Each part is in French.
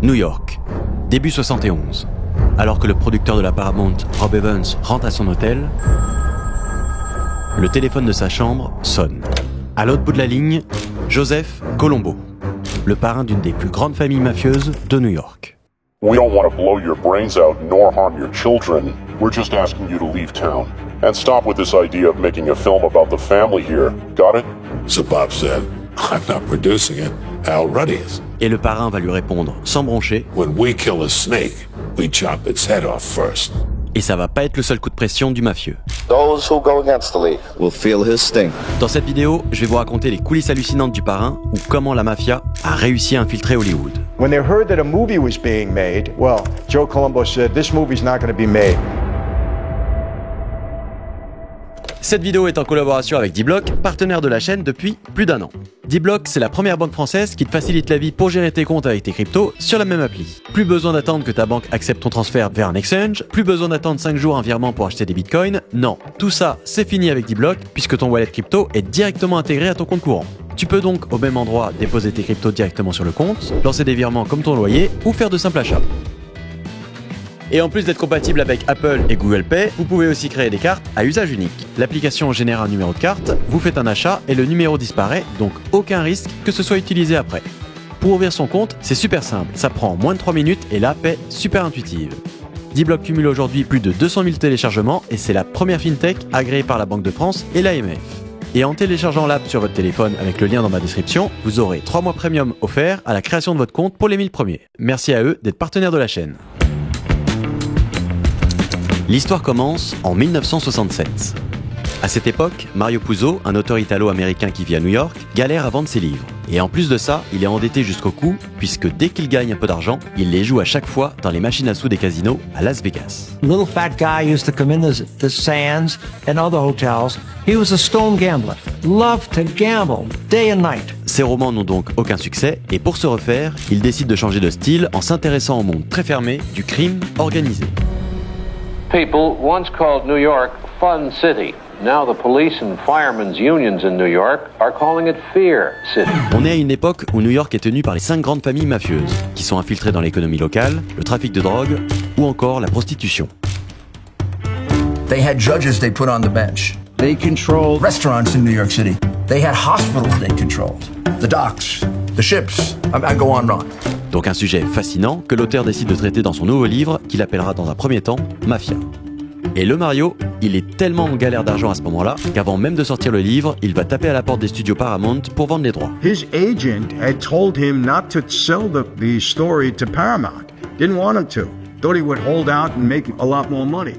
New York, début 71. Alors que le producteur de la Paramount, Rob Evans, rentre à son hôtel, le téléphone de sa chambre sonne. À l'autre bout de la ligne, Joseph Colombo, le parrain d'une des plus grandes familles mafieuses de New York. We don't want to blow your brains out nor harm your children. We're just asking you to leave town and stop with this idea of making a film about the family here. Got it? So Bob said, I'm not producing it. Al Ruddy is. Et le parrain va lui répondre sans broncher. When we kill a snake, we chop its head off first. Et ça va pas être le seul coup de pression du mafieux. Those who go against the league will feel his sting. Dans cette vidéo, je vais vous raconter les coulisses hallucinantes du parrain ou comment la mafia a réussi à infiltrer Hollywood. When they heard that a movie was being made, well, Joe Colombo said, this movie's not going to be made. Cette vidéo est en collaboration avec D-Block, partenaire de la chaîne depuis plus d'1 an. D-Block, c'est la première banque française qui te facilite la vie pour gérer tes comptes avec tes cryptos sur la même appli. Plus besoin d'attendre que ta banque accepte ton transfert vers un exchange, plus besoin d'attendre 5 jours un virement pour acheter des bitcoins. Non, tout ça, c'est fini avec D-Block puisque ton wallet crypto est directement intégré à ton compte courant. Tu peux donc au même endroit déposer tes cryptos directement sur le compte, lancer des virements comme ton loyer ou faire de simples achats. Et en plus d'être compatible avec Apple et Google Pay, vous pouvez aussi créer des cartes à usage unique. L'application génère un numéro de carte, vous faites un achat et le numéro disparaît, donc aucun risque que ce soit utilisé après. Pour ouvrir son compte, c'est super simple, ça prend moins de 3 minutes et l'app est super intuitive. D-Block cumule aujourd'hui plus de 200 000 téléchargements et c'est la première fintech agréée par la Banque de France et l'AMF. Et en téléchargeant l'app sur votre téléphone avec le lien dans ma description, vous aurez 3 mois premium offerts à la création de votre compte pour les 1000 premiers. Merci à eux d'être partenaires de la chaîne. L'histoire commence en 1967. À cette époque, Mario Puzo, un auteur italo-américain qui vit à New York, galère à vendre ses livres. Et en plus de ça, il est endetté jusqu'au cou, puisque dès qu'il gagne un peu d'argent, il les joue à chaque fois dans les machines à sous des casinos à Las Vegas. Little fat guy used to come in the Sands and other hotels. He was a stone gambler. Loved to gamble, day and night. Ses romans n'ont donc aucun succès, et pour se refaire, il décide de changer de style en s'intéressant au monde très fermé du crime organisé. People once called New York Fun City. Now the police and firemen's unions in New York are calling it Fear City. On est à une époque où New York est tenue par les 5 grandes familles mafieuses, qui sont infiltrées dans l'économie locale, le trafic de drogue ou encore la prostitution. They had judges they put on the bench. They controlled restaurants in New York City. They had hospitals they controlled. The docks, the ships. I go on and on. Donc un sujet fascinant que l'auteur décide de traiter dans son nouveau livre qu'il appellera dans un premier temps Mafia. Et le Mario, il est tellement en galère d'argent à ce moment-là qu'avant même de sortir le livre, il va taper à la porte des studios Paramount pour vendre les droits. His agent had told him not to sell the story to Paramount. Didn't want him to. Thought he would hold out and make a lot more money.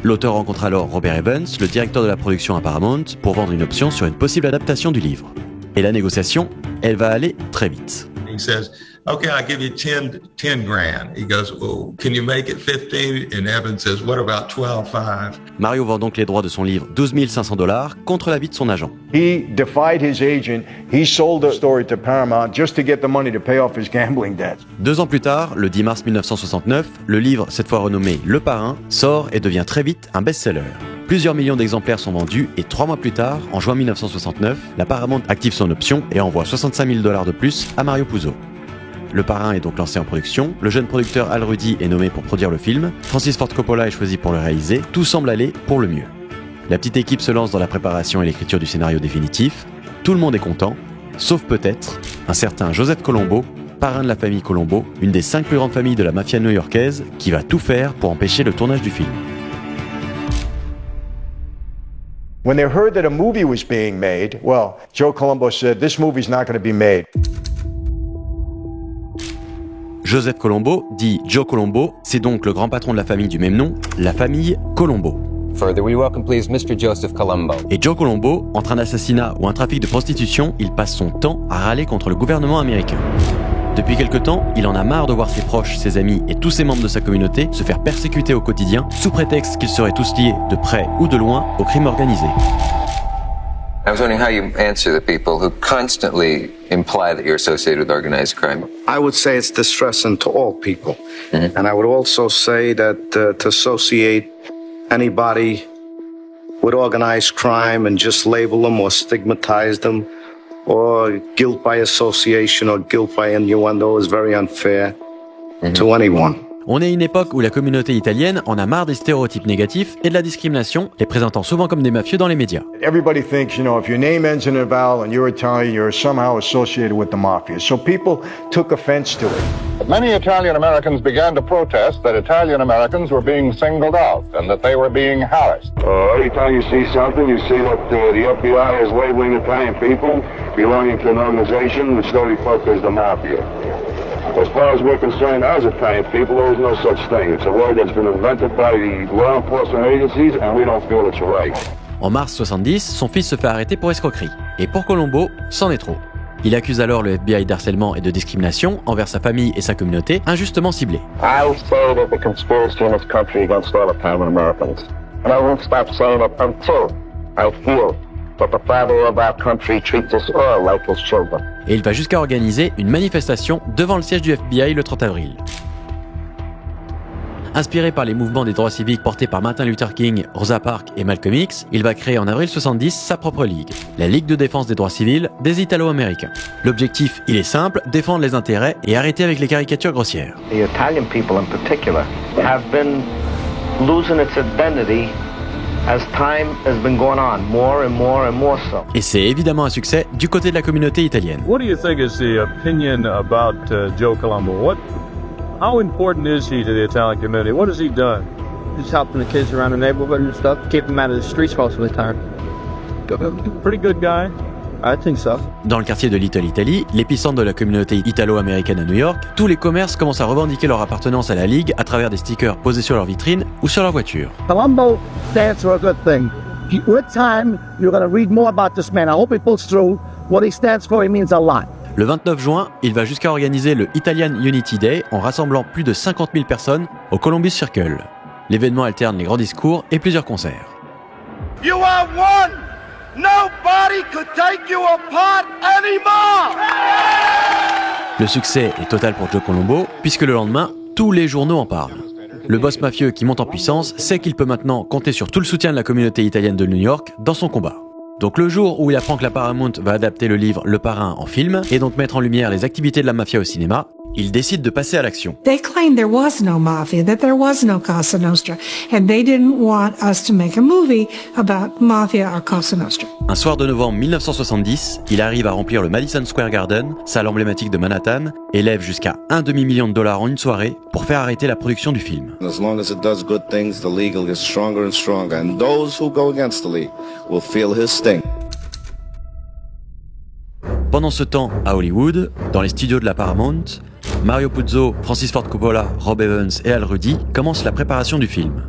L'auteur rencontre alors Robert Evans, le directeur de la production à Paramount, pour vendre une option sur une possible adaptation du livre. Et la négociation, elle va aller très vite. He says, okay, I'll give you 10 grand. He goes, well, can you make it 15? And Evans says, what about 12.5? Mario vend donc les droits de son livre 12 500 $ contre l'avis de son agent. He defied his agent. He sold the story to Paramount just to get the money to pay off his gambling debt. 2 ans plus tard, le 10 mars 1969, le livre, cette fois renommé Le Parrain, sort et devient très vite un best-seller. Plusieurs millions d'exemplaires sont vendus et 3 mois plus tard, en juin 1969, la Paramount active son option et envoie 65 000 $ de plus à Mario Puzo. Le Parrain est donc lancé en production, le jeune producteur Al Ruddy est nommé pour produire le film, Francis Ford Coppola est choisi pour le réaliser, tout semble aller pour le mieux. La petite équipe se lance dans la préparation et l'écriture du scénario définitif, tout le monde est content, sauf peut-être un certain Joseph Colombo, parrain de la famille Colombo, une des 5 plus grandes familles de la mafia new-yorkaise, qui va tout faire pour empêcher le tournage du film. When they heard that a movie was being made, well, Joe Colombo said, this movie's not going to be made. Joseph Colombo, dit Joe Colombo, c'est donc le grand patron de la famille du même nom, la famille Colombo. Further, we welcome please Mr. Joseph Colombo. Et Joe Colombo, entre un assassinat ou un trafic de prostitution, il passe son temps à râler contre le gouvernement américain. Depuis quelque temps, il en a marre de voir ses proches, ses amis et tous ses membres de sa communauté se faire persécuter au quotidien sous prétexte qu'ils seraient tous liés, de près ou de loin, au crime organisé. I was wondering how you answer the people who constantly imply that you're associated with organized crime. I would say it's distressing to all people. Mm-hmm. And I would also say that to associate anybody with organized crime and just label them or stigmatize them or guilt by association or guilt by innuendo is very unfair. to anyone. On est à une époque où la communauté italienne en a marre des stéréotypes négatifs et de la discrimination, les présentant souvent comme des mafieux dans les médias. Everybody thinks, if your name ends in a vowel and you're Italian, you're somehow associated with the mafia. So people took offense to it. Many Italian Americans began to protest that Italian Americans were being singled out and that they were being harassed. Every time you see something, you see that the FBI is labeling Italian people belonging to an organization which they refer to as the mafia. As far as we're concerned, as Italian people, there is no such thing. It's a word that's been invented by the law enforcement agencies, and we don't feel it's right. En mars 70, son fils se fait arrêter pour escroquerie. Et pour Colombo, c'en est trop. Il accuse alors le FBI d'harcèlement et de discrimination envers sa famille et sa communauté, injustement ciblée. I'll say that the conspiracy in this country against all Italian Americans. And I won't stop saying it until I feel that the father of our country treats us all like his children. Et il va jusqu'à organiser une manifestation devant le siège du FBI le 30 avril. Inspiré par les mouvements des droits civiques portés par Martin Luther King, Rosa Parks et Malcolm X, il va créer en avril 70 sa propre ligue, la Ligue de défense des droits civils des Italo-Américains. L'objectif, il est simple, défendre les intérêts et arrêter avec les caricatures grossières. The Italian people in particular have been losing its identity as time has been going on, more and more and more so. Et c'est évidemment un succès du côté de la communauté italienne. What do you think is the opinion about Joe Colombo? How important is he to the Italian community? What has he done? Just helping the kids around the neighborhood and stuff, keep them out of the streets most of the time. Pretty good guy. I think so. Dans le quartier de Little Italy, l'épicentre de la communauté italo-américaine à New York, tous les commerces commencent à revendiquer leur appartenance à la Ligue à travers des stickers posés sur leur vitrine ou sur leur voiture. Colombo stands for a good thing. With time, you're going to read more about this man. I hope he pulls through. What he stands for, he means a lot. Le 29 juin, il va jusqu'à organiser le Italian Unity Day en rassemblant plus de 50 000 personnes au Columbus Circle. L'événement alterne les grands discours et plusieurs concerts. You are one! Nobody could take you apart anymore! Le succès est total pour Joe Colombo, puisque le lendemain, tous les journaux en parlent. Le boss mafieux qui monte en puissance sait qu'il peut maintenant compter sur tout le soutien de la communauté italienne de New York dans son combat. Donc le jour où il apprend que la Paramount va adapter le livre Le Parrain en film, et donc mettre en lumière les activités de la mafia au cinéma, il décide de passer à l'action. They claimed there was no mafia, that there was no Cosa Nostra, and they didn't want us to make a movie about mafia or Cosa Nostra. Un soir de novembre 1970, il arrive à remplir le Madison Square Garden, salle emblématique de Manhattan, et lève jusqu'à $1,5 million en une soirée pour faire arrêter la production du film. As long as it does good things, the league will get stronger and stronger, and those who go against the league will feel his sting. Pendant ce temps, à Hollywood, dans les studios de la Paramount, Mario Puzo, Francis Ford Coppola, Rob Evans et Al Rudy commencent la préparation du film.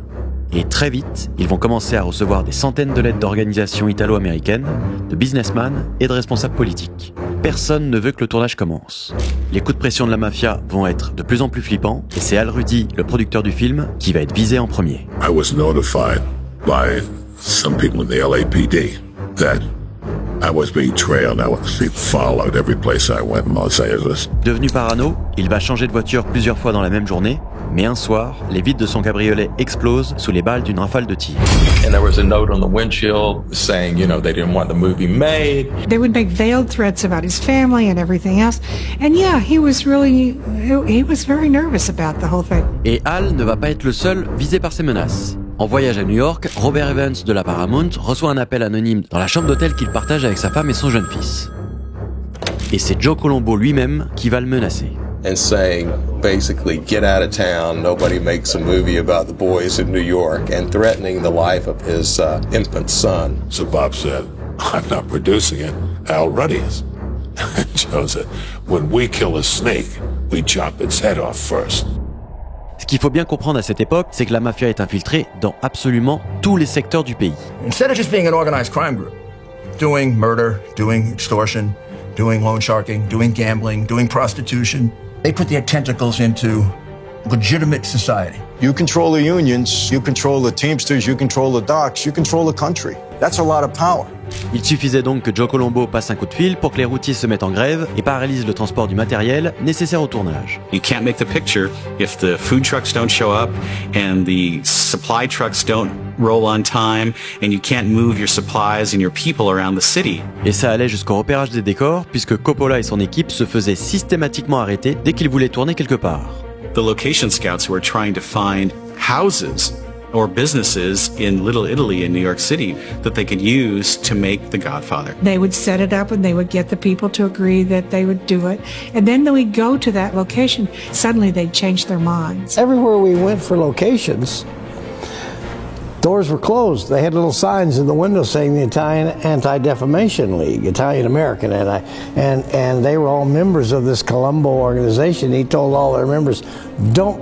Et très vite, ils vont commencer à recevoir des centaines de lettres d'organisations italo-américaines, de businessmen et de responsables politiques. Personne ne veut que le tournage commence. Les coups de pression de la mafia vont être de plus en plus flippants, et c'est Al Rudy, le producteur du film, qui va être visé en premier. I was notified by some people in the LAPD that I was being trailed. I was being followed every place I went in Los Angeles. Devenu parano, il va changer de voiture plusieurs fois dans la même journée, mais un soir, les vitres de son cabriolet explosent sous les balles d'une rafale de tirs. And there was a note on the windshield saying, they didn't want the movie made. They would make veiled threats about his family and everything else. And yeah, he was very nervous about the whole thing. Et Al ne va pas être le seul visé par ces menaces. En voyage à New York, Robert Evans de la Paramount reçoit un appel anonyme dans la chambre d'hôtel qu'il partage avec sa femme et son jeune fils. Et c'est Joe Colombo lui-même qui va le menacer. And saying, basically, get out of town, nobody makes a movie about the boys in New York, and threatening the life of his infant son. So Bob said, I'm not producing it, Al Ruddy is. And Joe said, when we kill a snake, we chop its head off first. Ce qu'il faut bien comprendre à cette époque, c'est que la mafia est infiltrée dans absolument tous les secteurs du pays. Instead of just being an organized crime group, doing murder, doing extortion, doing loan sharking, doing gambling, doing prostitution, they put their tentacles into legitimate society. You control the unions, you control the Teamsters, you control the docks, you control the country. That's a lot of power. Il suffisait donc que Joe Colombo passe un coup de fil pour que les routiers se mettent en grève et paralysent le transport du matériel nécessaire au tournage. You can't make the picture if the food trucks don't show up and the supply trucks don't roll on time and you can't move your supplies and your people around the city. Et ça allait jusqu'au repérage des décors puisque Coppola et son équipe se faisaient systématiquement arrêter dès qu'ils voulaient tourner quelque part. the location scouts who are trying to find houses or businesses in Little Italy in New York City that they could use to make The Godfather. They would set it up and they would get the people to agree that they would do it. And then we'd go to that location. Suddenly they'd change their minds. Everywhere we went for locations, doors were closed. They had little signs in the window saying the Italian Anti-Defamation League, Italian American, and they were all members of this Colombo organization. He told all their members, don't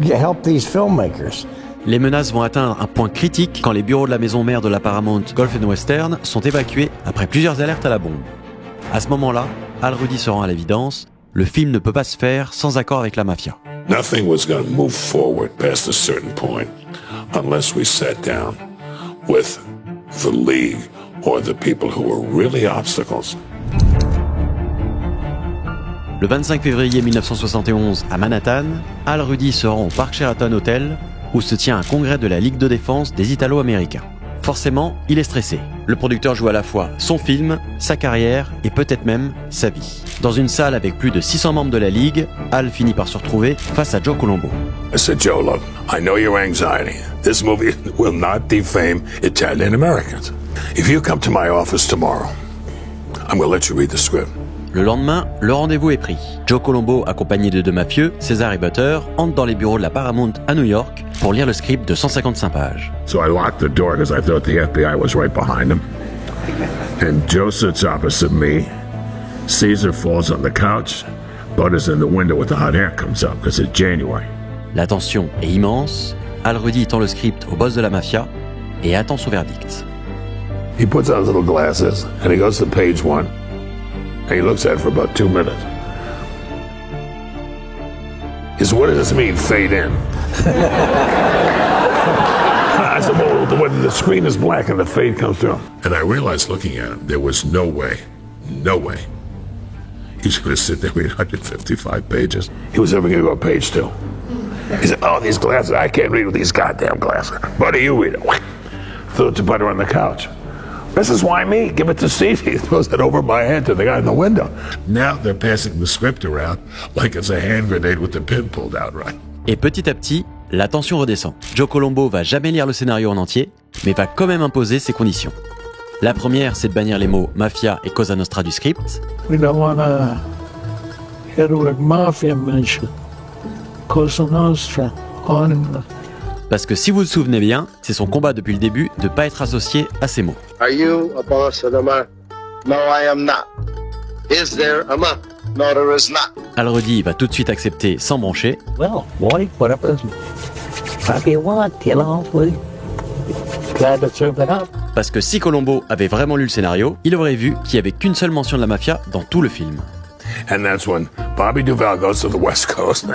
help these filmmakers. Les menaces vont atteindre un point critique quand les bureaux de la maison mère de la Paramount Golf & Western sont évacués après plusieurs alertes à la bombe. À ce moment-là, Al Rudy se rend à l'évidence, le film ne peut pas se faire sans accord avec la mafia. Nothing was going to move forward past a certain point unless we sat down with the League or the people who were really obstacles. Le 25 février 1971, à Manhattan, Al Rudy se rend au Park Sheraton Hotel, où se tient un congrès de la Ligue de défense des Italo-Américains. Forcément, il est stressé. Le producteur joue à la fois son film, sa carrière et peut-être même sa vie. Dans une salle avec plus de 600 membres de la Ligue, Al finit par se retrouver face à Joe Colombo. I said, Joe, look, I know your anxiety. This movie will not defame Italian Americans. If you come to my office tomorrow, I'm going to let you read the script. Le lendemain, le rendez-vous est pris. Joe Colombo, accompagné de deux mafieux, César et Butter, entre dans les bureaux de la Paramount à New York pour lire le script de 155 pages. So I locked the door because I thought the FBI was right behind him. And Joe sits opposite me. Caesar falls on the couch. Butter's in the window with the hot air comes up because it's January. La tension est immense. Al Rudy tend le script au boss de la mafia et attend son verdict. He puts on his little glasses and he goes to page 1. And he looks at it for about 2 minutes. He said, what does this mean, fade in? I said, well, the screen is black and the fade comes through. And I realized looking at him, there was no way he's going to sit there read 155 pages. He was ever going to go to page 2. He said, oh, these glasses, I can't read with these goddamn glasses. Buddy, you read it. Threw it to Butter on the couch. This is why me? Give it to Steve. He throws it over my head to the guy in the window. Now they're passing the script around like it's a hand grenade with the pin pulled out right. Et petit à petit, la tension redescend. Joe Colombo va jamais lire le scénario en entier, mais va quand même imposer ses conditions. La première, c'est de bannir les mots mafia et Cosa Nostra du script. We don't want to hear the word mafia mentioned. Cosa Nostra on. Parce que si vous vous souvenez bien, c'est son combat depuis le début de ne pas être associé à ces mots. Are you a boss of the mafia? No, I am not. Is there a mafia? No, there is not. Al Rudy va tout de suite accepter sans broncher. Well, boy, whatever you want, you know, glad to serve it up. Parce que si Colombo avait vraiment lu le scénario, il aurait vu qu'il n'y avait qu'une seule mention de la mafia dans tout le film. And that's when Bobby Duvall goes to the West Coast,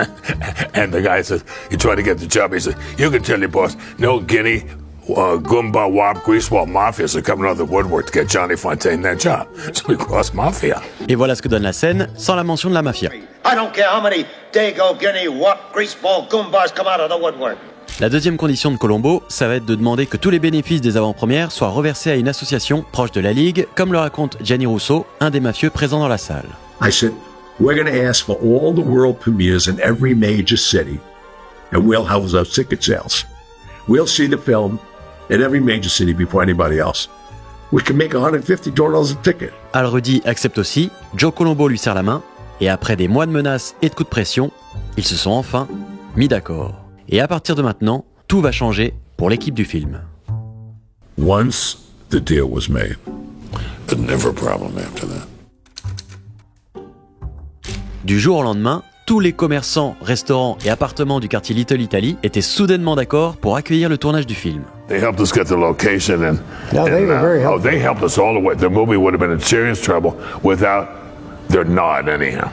and the guy says, you try to get the job. He says, you can tell your boss, no Guinea, Goomba, Wop, Greaseball mafias are coming out of the woodwork to get Johnny Fontaine that job. So we cross mafia. Et voilà ce que donne la scène sans la mention de la mafia. I don't care how many Dago, Guinea, Wop, Greaseball, Goombas come out of the woodwork. La deuxième condition de Colombo, ça va être de demander que tous les bénéfices des avant-premières soient reversés à une association proche de la Ligue, comme le raconte Gianni Russo, un des mafieux présents dans la salle. I said, we're going to ask for all the world premieres in every major city, and we'll house our ticket sales. We'll see the film in every major city before anybody else. We can make $150 a ticket. Al Rudy accepte aussi, Joe Colombo lui serre la main, et après des mois de menaces et de coups de pression, ils se sont enfin mis d'accord. Et à partir de maintenant, tout va changer pour l'équipe du film. Once the deal was made, there's never a problem after that. Du jour au lendemain, tous les commerçants, restaurants et appartements du quartier Little Italy étaient soudainement d'accord pour accueillir le tournage du film. They helped us get the location and they were very helpful. They helped us all the way. The movie would have been in serious trouble without their nod anyhow.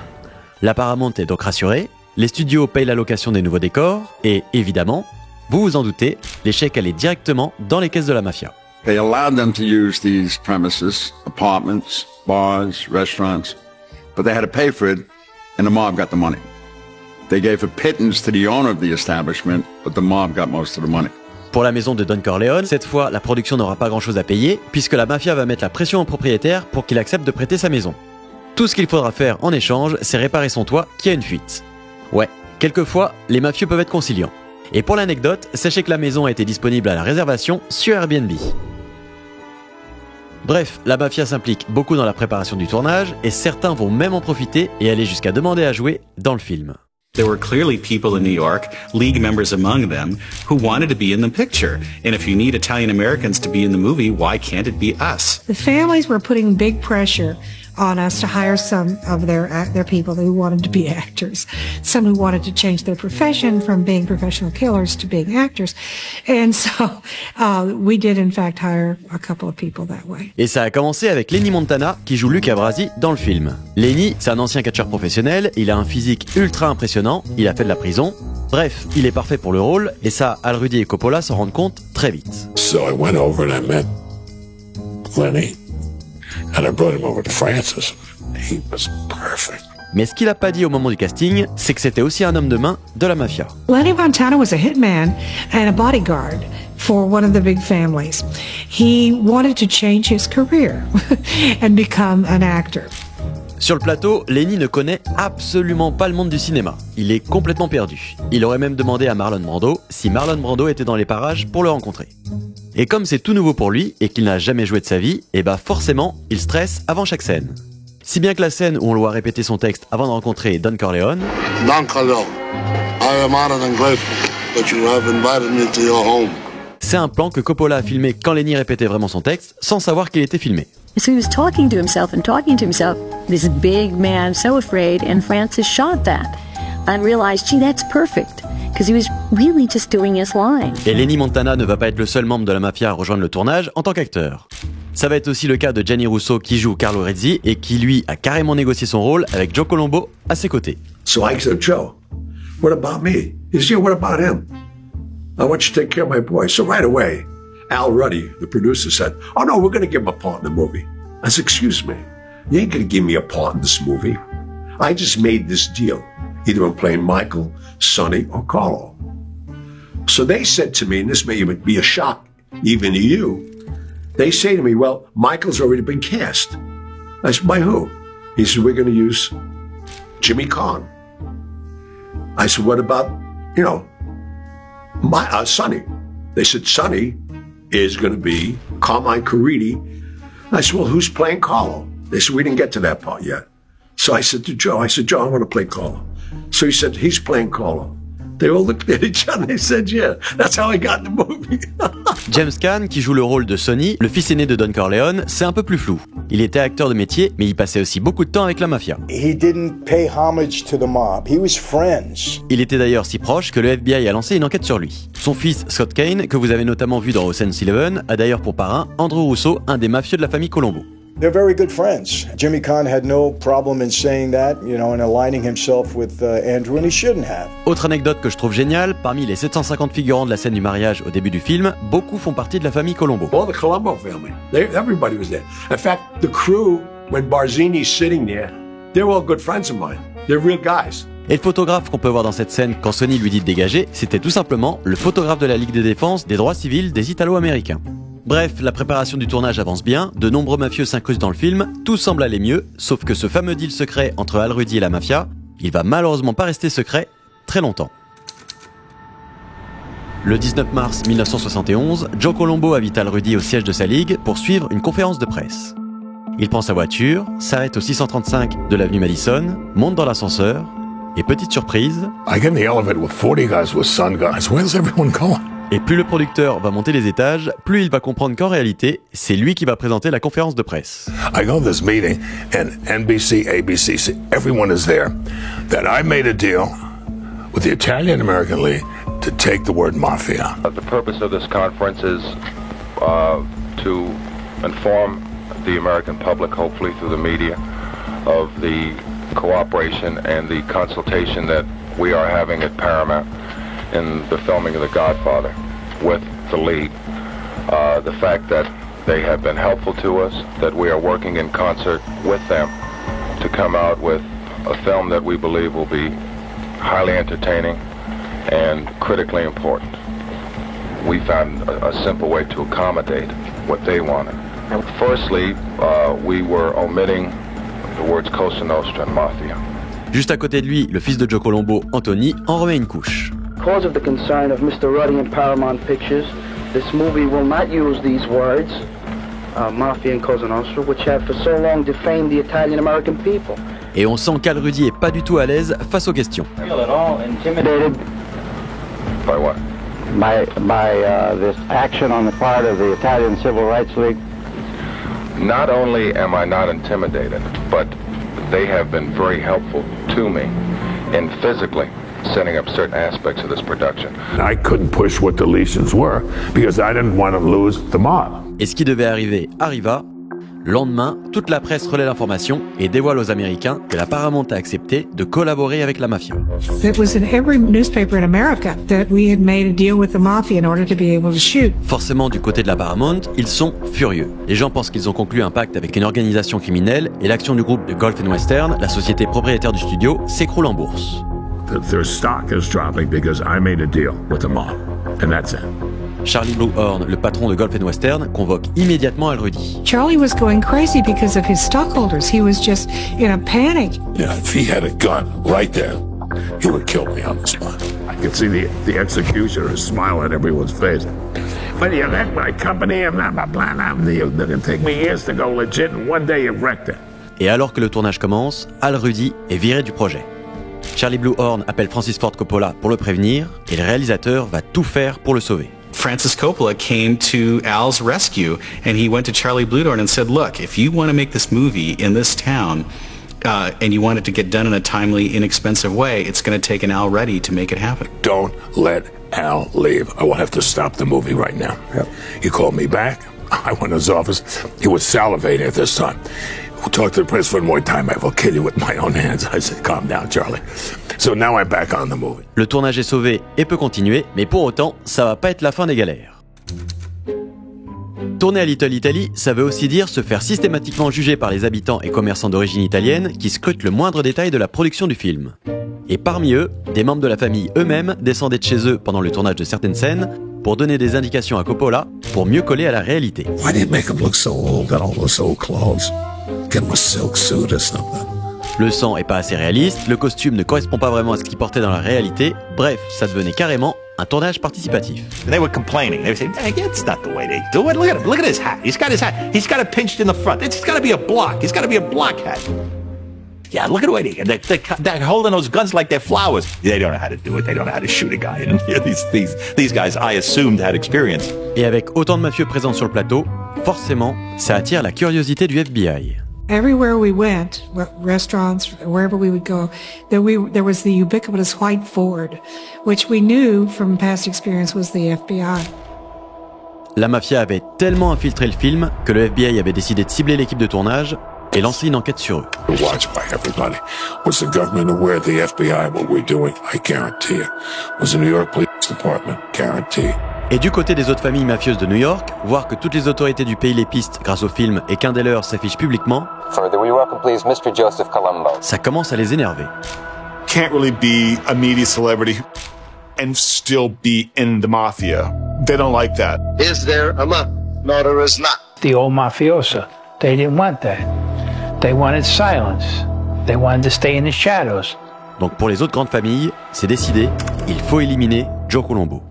La Paramount est donc rassurée, les studios payent la location des nouveaux décors et évidemment, vous vous en doutez, les chèques allaient directement dans les caisses de la mafia. They allowed them to use these premises, apartments, bars, restaurants, but they had to pay for it. And the mob got the money. They gave a pittance to the owner of the establishment, but the mob got most of the money. Pour la maison de Don Corleone, cette fois, la production n'aura pas grand-chose à payer, puisque la mafia va mettre la pression au propriétaire pour qu'il accepte de prêter sa maison. Tout ce qu'il faudra faire en échange, c'est réparer son toit qui a une fuite. Ouais, Quelquefois, les mafieux peuvent être conciliants. Et pour l'anecdote, sachez que la maison a été disponible à la réservation sur Airbnb. Bref, la mafia s'implique beaucoup dans la préparation du tournage et certains vont même en profiter et aller jusqu'à demander à jouer dans le film. There were clearly people in New York, League members among them, who wanted to be in the picture. And if you need Italian Americans to be in the movie, why can't it be us? The families were putting big pressure on us to hire some of their people who wanted to be actors, some who wanted to change their profession from being professional killers to being actors. And so we did in fact hire a couple of people that way. Et ça a commencé avec Lenny Montana qui joue Luca Brasi dans le film. Lenny, c'est un ancien catcheur professionnel, il a un physique ultra impressionnant, il a fait de la prison. Bref, il est parfait pour le rôle et ça, Al Rudy et Coppola s'en rendent compte très vite. So I went over and I met Lenny. And I brought him over to Francis. He was perfect. Mais ce qu'il a pas dit au moment du casting, c'est que c'était aussi un homme de main de la mafia. Lenny Montana was a hitman and a bodyguard for one of the big families. He wanted to change his career and become an actor. Sur le plateau, Lenny ne connaît absolument pas le monde du cinéma. Il est complètement perdu. Il aurait même demandé à Marlon Brando si Marlon Brando était dans les parages pour le rencontrer. Et comme c'est tout nouveau pour lui et qu'il n'a jamais joué de sa vie, et bah forcément, il stresse avant chaque scène. Si bien que la scène où on doit répéter son texte avant de rencontrer Don Corleone, Don Corleone, I am honored and grateful that you have invited me to your home. C'est un plan que Coppola a filmé quand Lenny répétait vraiment son texte, sans savoir qu'il était filmé. So he was talking to himself, this big man, so afraid, and Francis shot that and realized, gee, that's perfect. Because he was really just doing his line. Et Lenny Montana ne va pas être le seul membre de la mafia à rejoindre le tournage en tant qu'acteur. Ça va être aussi le cas de Gianni Russo qui joue Carlo Rizzi et qui lui a carrément négocié son rôle avec Joe Colombo à ses côtés. So I said, Joe, what about me? He said, yeah, what about him? I want you to take care of my boy. So right away, Al Ruddy, the producer, said, oh no, we're going to give him a part in the movie. I said, excuse me, you ain't going to give me a part in this movie. I just made this deal. Either I'm playing Michael, Sonny, or Carlo. So they said to me, and this may be a shock even to you, they say to me, well, Michael's already been cast. I said, by who? He said, we're going to use Jimmy Kahn. I said, what about, Sonny? They said, Sonny is going to be Carmine Caridi. I said, well, who's playing Carlo? They said, we didn't get to that part yet. So I said to Joe, Joe, I want to play Carlo. So he said, he's playing Carlo. They all looked at each other and they said, yeah, that's how I got in the movie. James Caan, qui joue le rôle de Sonny, le fils aîné de Don Corleone, c'est un peu plus flou. Il était acteur de métier, mais il passait aussi beaucoup de temps avec la mafia. He didn't pay homage to the mob. He was friends. Il était d'ailleurs si proche que le FBI a lancé une enquête sur lui. Son fils, Scott Kane, que vous avez notamment vu dans Ocean's 11, a d'ailleurs pour parrain Andrew Russo, un des mafieux de la famille Colombo. They're very good friends. Jimmy Kahn had no problem in saying that, and aligning himself with Andrew, and he shouldn't have. Autre anecdote que je trouve géniale, parmi les 750 figurants de la scène du mariage au début du film, beaucoup font partie de la famille Colombo. All the Colombo family. Everybody was there. In fact, the crew, when Barzini's sitting there, they're all good friends of mine. They're real guys. Et le photographe qu'on peut voir dans cette scène quand Sonny lui dit de dégager, c'était tout simplement le photographe de la Ligue de défense des droits civils des Italo-Américains. Bref, la préparation du tournage avance bien, de nombreux mafieux s'incrustent dans le film, tout semble aller mieux, sauf que ce fameux deal secret entre Al Rudy et la mafia, il va malheureusement pas rester secret très longtemps. Le 19 mars 1971, Joe Colombo invite Al Rudy au siège de sa ligue pour suivre une conférence de presse. Il prend sa voiture, s'arrête au 635 de l'avenue Madison, monte dans l'ascenseur, et petite surprise... I get in the elevator with 40 guys with sun guns. Where's everyone going? Et plus le producteur va monter les étages, plus il va comprendre qu'en réalité, c'est lui qui va présenter la conférence de presse. I go to this meeting and NBC, ABC, everyone is there, that I made a deal with the Italian American League to take the word mafia. The purpose of this conference is to inform the American public, hopefully through the media, of the cooperation and the consultation that we are having at Paramount in the filming of The Godfather with the League. The fact that they have been helpful to us, that we are working in concert with them to come out with a film that we believe will be highly entertaining and critically important. We found a simple way to accommodate what they wanted. Firstly, we were omitting the words Cosa Nostra and Mafia. Juste à côté de lui, le fils de Joe Colombo, Anthony, en remet une couche. Because of the concern of Mr. Ruddy and Paramount Pictures, this movie will not use these words, Mafia and Cosa Nostra, which have for so long defamed the Italian-American people. Et on sent qu'Al Rudy est pas du tout à l'aise face aux questions. Feel at all intimidated By what? by this action on the part of the Italian Civil Rights League? Not only am I not intimidated, but they have been very helpful to me in physically setting up certain aspects of this production. I couldn't push what the lesions were because I didn't want to lose the mob. Et ce qui devait arriver arriva. Le lendemain, toute la presse relaie l'information et dévoile aux Américains que la Paramount a accepté de collaborer avec la mafia. It was in every newspaper in America that we had made a deal with the mafia in order to be able to shoot. Forcément, du côté de la Paramount, ils sont furieux. Les gens pensent qu'ils ont conclu un pacte avec une organisation criminelle et l'action du groupe de Gulf & Western, la société propriétaire du studio, s'écroule en bourse. Their stock is dropping because I made a deal with the mob, and that's it. Charlie Blue Horn, le patron de Gulf & Western, convoque immédiatement Al Rudy. Charlie was going crazy because of his stockholders. He was just in a panic. Yeah, if he had a gun right there, he would kill me on the spot. I could see the executioner smile on everyone's face. But you wrecked my company and blah, blah, blah. It's going to take me years to go legit, and one day you've wrecked it. Et alors que le tournage commence, Al Rudy est viré du projet. Charlie Blue Horn appelle Francis Ford Coppola pour le prévenir et le réalisateur va tout faire pour le sauver. Francis Coppola came to Al's rescue, and he went to Charlie Blue Horn and said, look, if you want to make this movie in this town, and you want it to get done in a timely, inexpensive way, it's going to take an Al Rudy to make it happen. Don't let Al leave. I will have to stop the movie right now. Yep. He called me back. I went to his office. He was salivating at this time. We'll talk to the press one more time. I will kill you with my own hands. I said, calm down, Charlie. So now I'm back on the movie. Le tournage est sauvé et peut continuer, mais pour autant, ça va pas être la fin des galères. Tourner à Little Italy, ça veut aussi dire se faire systématiquement juger par les habitants et commerçants d'origine italienne qui scrutent le moindre détail de la production du film. Et parmi eux, des membres de la famille eux-mêmes descendaient de chez eux pendant le tournage de certaines scènes pour donner des indications à Coppola pour mieux coller à la réalité. Why do you make him look so old and all those old clothes? Get him a silk suit or something. Le sang est pas assez réaliste, le costume ne correspond pas vraiment à ce qu'il portait dans la réalité, bref, ça devenait carrément un tournage participatif. They were complaining. They were saying, hey, that's not the way they do it. Look at him. Look at his hat. He's got his hat. He's got it pinched in the front. It's got to be a block. He's got to be a block hat. Yeah, look at the way they're holding those guns like they're flowers. They don't know how to do it. They don't know how to shoot a guy. And these guys, I assumed, had experience. Et avec autant de mafieux présents sur le plateau, forcément, ça attire la curiosité du FBI. Everywhere we went, restaurants, wherever we would go, there was the ubiquitous white Ford, which we knew from past experience was the FBI. La mafia avait tellement infiltré le film que le FBI avait décidé de cibler l'équipe de tournage et lancer une enquête sur eux. Watched by everybody. Was the government aware of the FBI, what we're doing? I guarantee you. Was the New York Police Department? Guarantee. Et du côté des autres familles mafieuses de New York, voir que toutes les autorités du pays les pistent grâce au film et qu'un des leurs s'affiche publiquement, Further, we welcome please Mr. Joseph Colombo. Ça commence à les énerver. Can't really be a media celebrity and still be in the mafia. They don't like that. Is there a mafia? No, there is not. The old mafiosa, they didn't want that. They wanted silence. They wanted to stay in the shadows. Donc pour les autres grandes familles, c'est décidé, il faut éliminer Joe Colombo.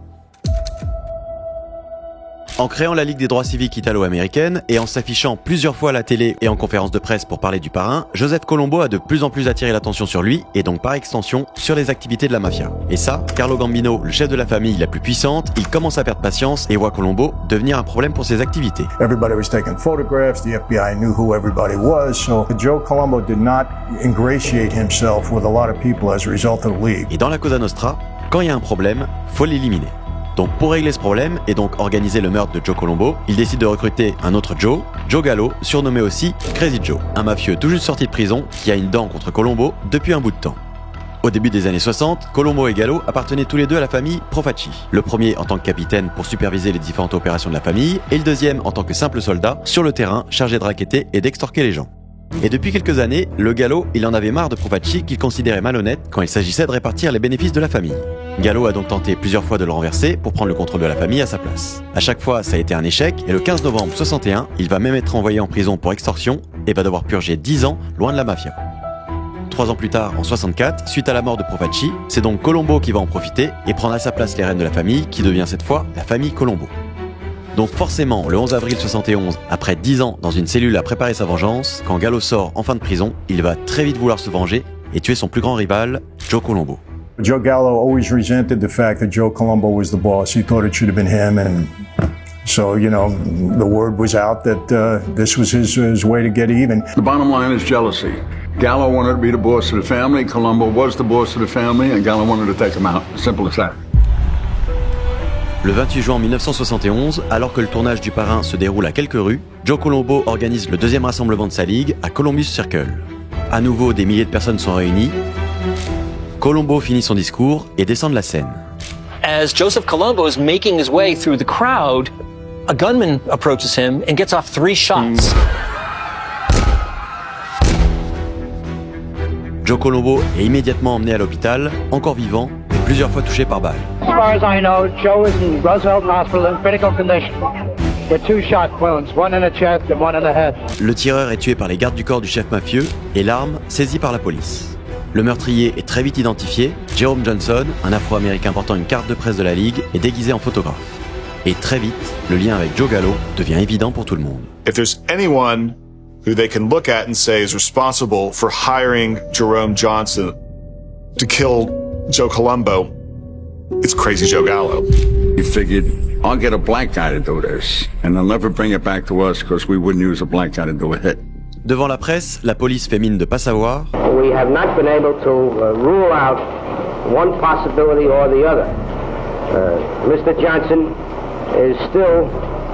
En créant la Ligue des droits civiques italo-américaine et en s'affichant plusieurs fois à la télé et en conférence de presse pour parler du parrain, Joseph Colombo a de plus en plus attiré l'attention sur lui et donc par extension sur les activités de la mafia. Et ça, Carlo Gambino, le chef de la famille la plus puissante, il commence à perdre patience et voit Colombo devenir un problème pour ses activités. Everybody was taking photographs, the FBI knew who everybody was, so Joe Colombo did not ingratiate himself with a lot of people as a result of the League. Et dans la Cosa Nostra, quand il y a un problème, faut l'éliminer. Donc pour régler ce problème et donc organiser le meurtre de Joe Colombo, il décide de recruter un autre Joe, Joe Gallo, surnommé aussi Crazy Joe, un mafieux tout juste sorti de prison qui a une dent contre Colombo depuis un bout de temps. Au début des années 60, Colombo et Gallo appartenaient tous les deux à la famille Profaci. Le premier en tant que capitaine pour superviser les différentes opérations de la famille et le deuxième en tant que simple soldat sur le terrain chargé de racketter et d'extorquer les gens. Et depuis quelques années, le Gallo, il en avait marre de Profaci qu'il considérait malhonnête quand il s'agissait de répartir les bénéfices de la famille. Gallo a donc tenté plusieurs fois de le renverser pour prendre le contrôle de la famille à sa place. À chaque fois, ça a été un échec et le 15 novembre 61, il va même être envoyé en prison pour extorsion et va devoir purger 10 ans loin de la mafia. 3 ans plus tard, en 64, suite à la mort de Profaci, c'est donc Colombo qui va en profiter et prendre à sa place les rênes de la famille, qui devient cette fois la famille Colombo. Donc forcément, le 11 avril 71, après 10 ans dans une cellule à préparer sa vengeance, quand Gallo sort enfin de prison, il va très vite vouloir se venger et tuer son plus grand rival, Joe Colombo. Joe Gallo always resented the fact that Joe Colombo was the boss. He thought it should have been him, and so, you know, the word was out that this was his way to get even. The bottom line is jealousy. Gallo wanted to be the boss of the family, Colombo was the boss of the family, and Gallo wanted to take him out. Simple as that. Le 28 juin 1971, alors que le tournage du Parrain se déroule à quelques rues, Joe Colombo organise le deuxième rassemblement de sa ligue à Columbus Circle. À nouveau, des milliers de personnes sont réunies. Colombo finit son discours et descend de la scène. As Joseph Colombo is making his way through the crowd, a gunman approaches him and gets off 3 shots. Joe Colombo est immédiatement emmené à l'hôpital, encore vivant, mais plusieurs fois touché par balle. As far as I know, Joe is in Roosevelt Hospital in critical condition, with 2 shot wounds, one in the chest and one in the head. Le tireur est tué par les gardes du corps du chef mafieux et l'arme saisie par la police. Le meurtrier est très vite identifié. Jerome Johnson, un Afro-Américain portant une carte de presse de la Ligue, est déguisé en photographe. Et très vite, le lien avec Joe Gallo devient évident pour tout le monde. If there's anyone who they can look at and say is responsible for hiring Jerome Johnson to kill Joe Colombo, it's Crazy Joe Gallo. He figured, I'll get a black guy to do this, and they'll never bring it back to us because we wouldn't use a black guy to do a hit. Devant la presse, la police fait mine de pas savoir. We have not been able to rule out one possibility or the other. Mr. Johnson is still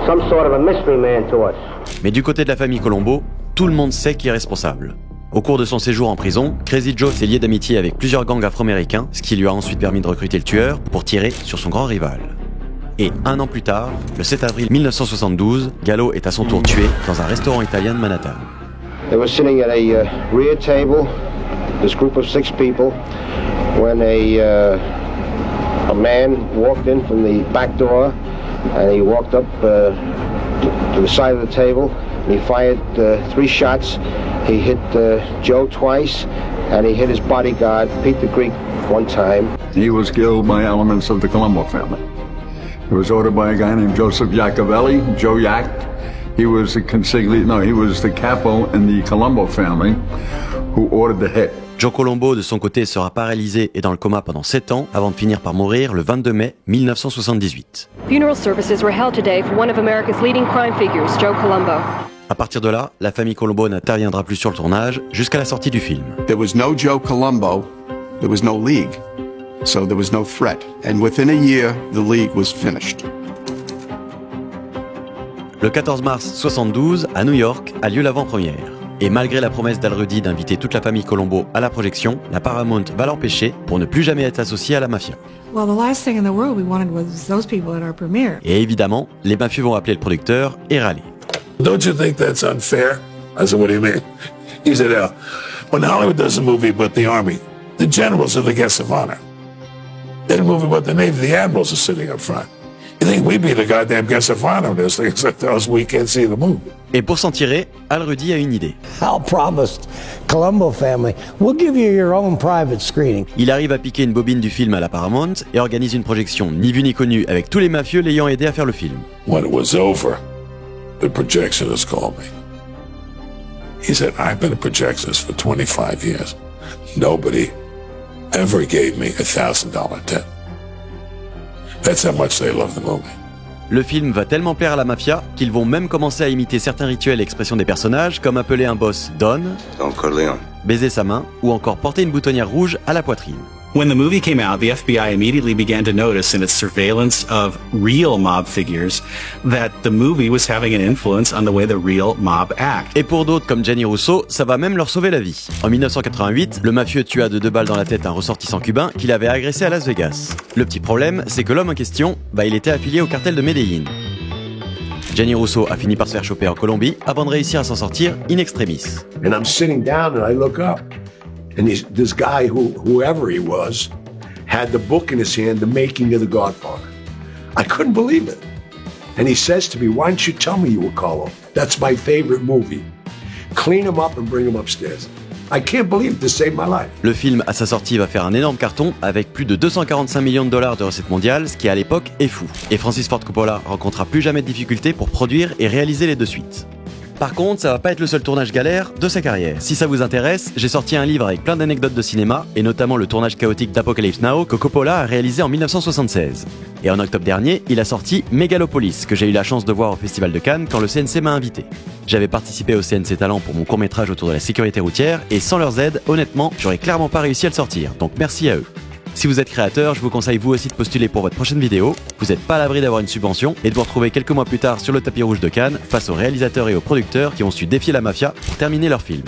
some sort of a mystery man to us. Mais du côté de la famille Colombo, tout le monde sait qui est responsable. Au cours de son séjour en prison, Crazy Joe s'est lié d'amitié avec plusieurs gangs afro-américains, ce qui lui a ensuite permis de recruter le tueur pour tirer sur son grand rival. Et 1 an plus tard, le 7 avril 1972, Gallo est à son tour tué dans un restaurant italien de Manhattan. They were sitting at a rear table, this group of 6 people, when a man walked in from the back door, and he walked up to the side of the table, and he fired 3 shots. He hit Joe twice, and he hit his bodyguard, Pete the Greek, 1 time. He was killed by elements of the Colombo family. It was ordered by a guy named Joseph Iacovelli, Joe Yak. He was the capo in the Colombo family who ordered the hit. Joe Colombo, de son côté, sera paralysé et dans le coma pendant 7 ans avant de finir par mourir le 22 mai 1978. Funeral services were held today for one of America's leading crime figures, Joe Colombo. À partir de là, la famille Colombo n'interviendra plus sur le tournage jusqu'à la sortie du film. There was no Joe Colombo, there was no league, so there was no threat. And within a year, the league was finished. Le 14 mars 72, à New York, a lieu l'avant-première. Et malgré la promesse d'Al Ruddy d'inviter toute la famille Colombo à la projection, la Paramount va l'empêcher pour ne plus jamais être associé à la mafia. Well, the last thing in the world we wanted was those people at our premiere. Et évidemment, les mafieux vont appeler le producteur et râler. Don't you think that's unfair? I said, what do you mean? He said, when Hollywood does a movie about the Army, the generals are the guests of honor. Then a movie about the Navy, the admirals are sitting up front. You think we'd be the goddamn guests of honor? There's things that tell us we can't see the movie. Et pour s'en tirer, Al Ruddy a une idée. Al promised Colombo family, we'll give you your own private screening. Il arrive à piquer une bobine du film à la Paramount et organise une projection ni vue ni connue avec tous les mafieux l'ayant aidé à faire le film. When it was over, the projectionist called me. He said, I've been a projectionist for 25 years. Nobody ever gave me $1,000 tip. That's how much they love the movie. Le film va tellement plaire à la mafia qu'ils vont même commencer à imiter certains rituels et expressions des personnages, comme appeler un boss Don, baiser sa main, ou encore porter une boutonnière rouge à la poitrine. When the movie came out, the FBI immediately began to notice in its surveillance of real mob figures that the movie was having an influence on the way the real mob act. Et pour d'autres comme Gianni Russo, ça va même leur sauver la vie. En 1988, le mafieux tua de 2 balles dans la tête un ressortissant cubain qu'il avait agressé à Las Vegas. Le petit problème, c'est que l'homme en question, il était affilié au cartel de Medellín. Gianni Russo a fini par se faire choper en Colombie avant de réussir à s'en sortir in extremis. And I'm sitting down and I look up. And this guy, whoever he was, had the book in his hand, The Making of the Godfather. I couldn't believe it. And he says to me, why don't you tell me you were Carlo? That's my favorite movie. Clean him up and bring him upstairs. I can't believe this saved my life. Le film, à sa sortie, va faire un énorme carton avec plus de 245 millions de dollars de recettes mondiales, ce qui à l'époque est fou. Et Francis Ford Coppola rencontrera plus jamais de difficultés pour produire et réaliser les deux suites. Par contre, ça va pas être le seul tournage galère de sa carrière. Si ça vous intéresse, j'ai sorti un livre avec plein d'anecdotes de cinéma, et notamment le tournage chaotique d'Apocalypse Now que Coppola a réalisé en 1976. Et en octobre dernier, il a sorti Megalopolis, que j'ai eu la chance de voir au Festival de Cannes quand le CNC m'a invité. J'avais participé au CNC Talent pour mon court-métrage autour de la sécurité routière, et sans leurs aides, honnêtement, j'aurais clairement pas réussi à le sortir, donc merci à eux. Si vous êtes créateur, je vous conseille vous aussi de postuler pour votre prochaine vidéo. Vous n'êtes pas à l'abri d'avoir une subvention et de vous retrouver quelques mois plus tard sur le tapis rouge de Cannes face aux réalisateurs et aux producteurs qui ont su défier la mafia pour terminer leur film.